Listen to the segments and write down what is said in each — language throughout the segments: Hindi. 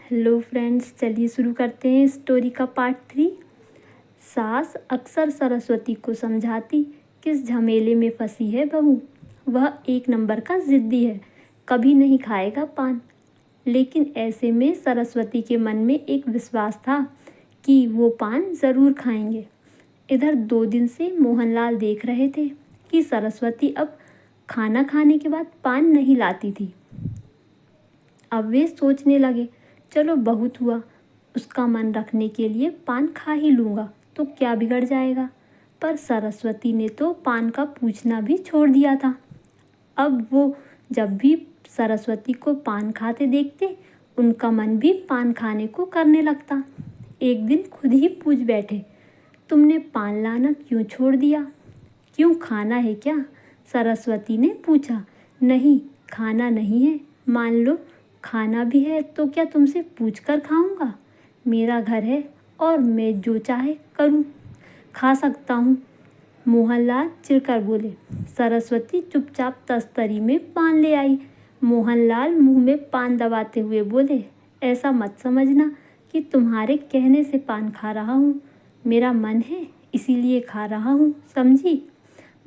हेलो फ्रेंड्स, चलिए शुरू करते हैं स्टोरी का पार्ट 3। सास अक्सर सरस्वती को समझाती, किस झमेले में फंसी है बहू। वह एक नंबर का ज़िद्दी है, कभी नहीं खाएगा पान। लेकिन ऐसे में सरस्वती के मन में एक विश्वास था कि वो पान ज़रूर खाएंगे। इधर 2 दिन से मोहनलाल देख रहे थे कि सरस्वती अब खाना खाने के बाद पान नहीं लाती थी। अब वे सोचने लगे, चलो बहुत हुआ, उसका मन रखने के लिए पान खा ही लूँगा तो क्या बिगड़ जाएगा। पर सरस्वती ने तो पान का पूछना भी छोड़ दिया था। अब वो जब भी सरस्वती को पान खाते देखते, उनका मन भी पान खाने को करने लगता। एक दिन खुद ही पूछ बैठे, तुमने पान लाना क्यों छोड़ दिया? क्यों, खाना है क्या? सरस्वती ने पूछा। नहीं, खाना नहीं है। मान लो खाना भी है तो क्या तुमसे पूछ कर खाऊंगा? मेरा घर है और मैं जो चाहे करूं, खा सकता हूं। मोहनलाल चिढ़कर बोले। सरस्वती चुपचाप तस्तरी में पान ले आई। मोहनलाल मुंह में पान दबाते हुए बोले, ऐसा मत समझना कि तुम्हारे कहने से पान खा रहा हूँ। मेरा मन है इसीलिए खा रहा हूँ, समझी?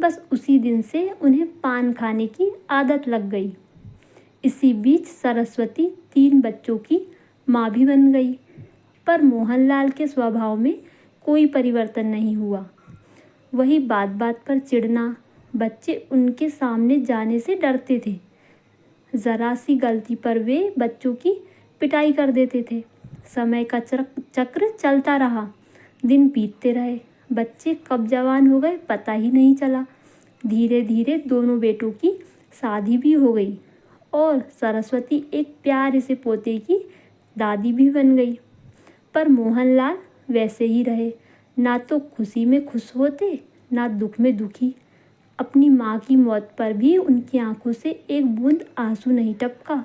बस उसी दिन से उन्हें पान खाने की आदत लग गई। इसी बीच सरस्वती 3 बच्चों की माँ भी बन गई। पर मोहनलाल के स्वभाव में कोई परिवर्तन नहीं हुआ। वही बात बात पर चिढ़ना। बच्चे उनके सामने जाने से डरते थे। ज़रा सी गलती पर वे बच्चों की पिटाई कर देते थे। समय का चक्र चलता रहा। दिन बीतते रहे। बच्चे कब जवान हो गए पता ही नहीं चला। धीरे धीरे दोनों बेटों की शादी भी हो गई और सरस्वती एक प्यारे से पोते की दादी भी बन गई। पर मोहनलाल वैसे ही रहे, ना तो खुशी में खुश होते ना दुख में दुखी। अपनी माँ की मौत पर भी उनकी आंखों से एक बूंद आंसू नहीं टपका।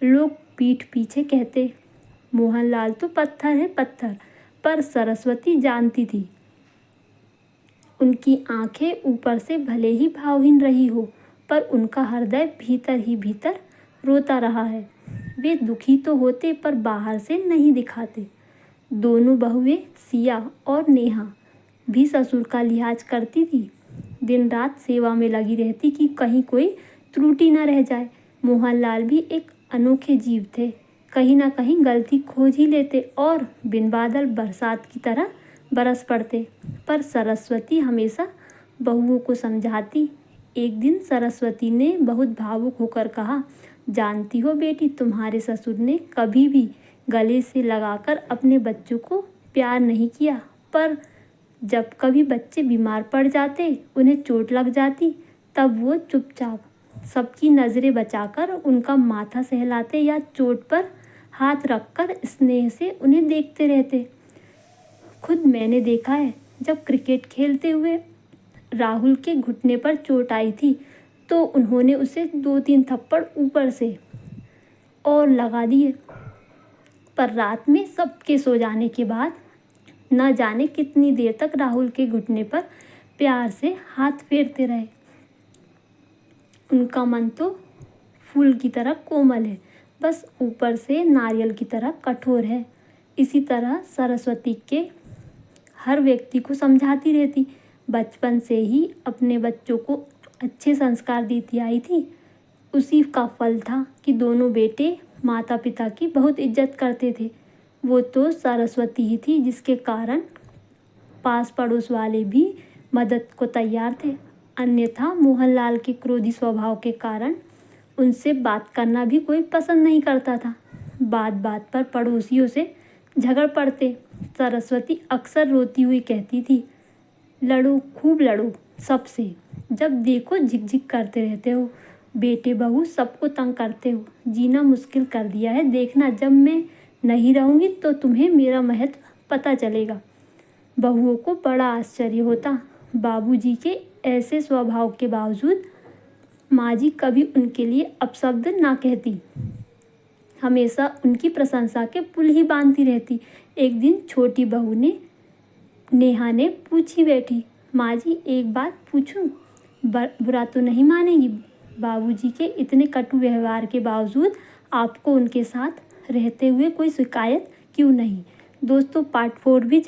लोग पीठ पीछे कहते, मोहनलाल तो पत्थर है पत्थर। पर सरस्वती जानती थी, उनकी आंखें ऊपर से भले ही भावहीन रही हो, पर उनका हृदय भीतर ही भीतर रोता रहा है। वे दुखी तो होते पर बाहर से नहीं दिखाते। दोनों बहुएं सिया और नेहा भी ससुर का लिहाज करती थी। दिन रात सेवा में लगी रहती कि कहीं कोई त्रुटि न रह जाए। मोहनलाल भी एक अनोखे जीव थे, कहीं ना कहीं गलती खोज ही लेते और बिन बादल बरसात की तरह बरस पड़ते। पर सरस्वती हमेशा बहुओं को समझाती। एक दिन सरस्वती ने बहुत भावुक होकर कहा, जानती हो बेटी, तुम्हारे ससुर ने कभी भी गले से लगाकर अपने बच्चों को प्यार नहीं किया, पर जब कभी बच्चे बीमार पड़ जाते, उन्हें चोट लग जाती, तब वो चुपचाप सबकी नज़रें बचाकर उनका माथा सहलाते या चोट पर हाथ रखकर स्नेह से उन्हें देखते रहते। खुद मैंने देखा है, जब क्रिकेट खेलते हुए राहुल के घुटने पर चोट आई थी तो उन्होंने उसे 2-3 थप्पड़ ऊपर से और लगा दिए। पर रात में सबके सो जाने के बाद न जाने कितनी देर तक राहुल के घुटने पर प्यार से हाथ फेरते रहे। उनका मन तो फूल की तरह कोमल है, बस ऊपर से नारियल की तरह कठोर है। इसी तरह सरस्वती के हर व्यक्ति को समझाती रहती। बचपन से ही अपने बच्चों को अच्छे संस्कार देती आई थी। उसी का फल था कि दोनों बेटे माता पिता की बहुत इज्जत करते थे। वो तो सरस्वती ही थी जिसके कारण पास पड़ोस वाले भी मदद को तैयार थे। अन्यथा मोहनलाल के क्रोधी स्वभाव के कारण उनसे बात करना भी कोई पसंद नहीं करता था। बात बात पर पड़ोसियों से झगड़ पड़ते। सरस्वती अक्सर रोती हुई कहती थी, लड़ो, खूब लड़ो सबसे, जब देखो झिकझिक करते रहते हो। बेटे बहू सबको तंग करते हो, जीना मुश्किल कर दिया है। देखना, जब मैं नहीं रहूँगी तो तुम्हें मेरा महत्व पता चलेगा। बहुओं को बड़ा आश्चर्य होता। बाबूजी के ऐसे स्वभाव के बावजूद माँ जी कभी उनके लिए अपशब्द ना कहती, हमेशा उनकी प्रशंसा के पुल ही बांधती रहती। एक दिन छोटी बहू ने नेहा ने पूछी बैठी, माँ जी एक बात पूछूं? बुरा तो नहीं मानेंगी? बाबूजी के इतने कटु व्यवहार के बावजूद आपको उनके साथ रहते हुए कोई शिकायत क्यों नहीं। दोस्तों पार्ट 4 भी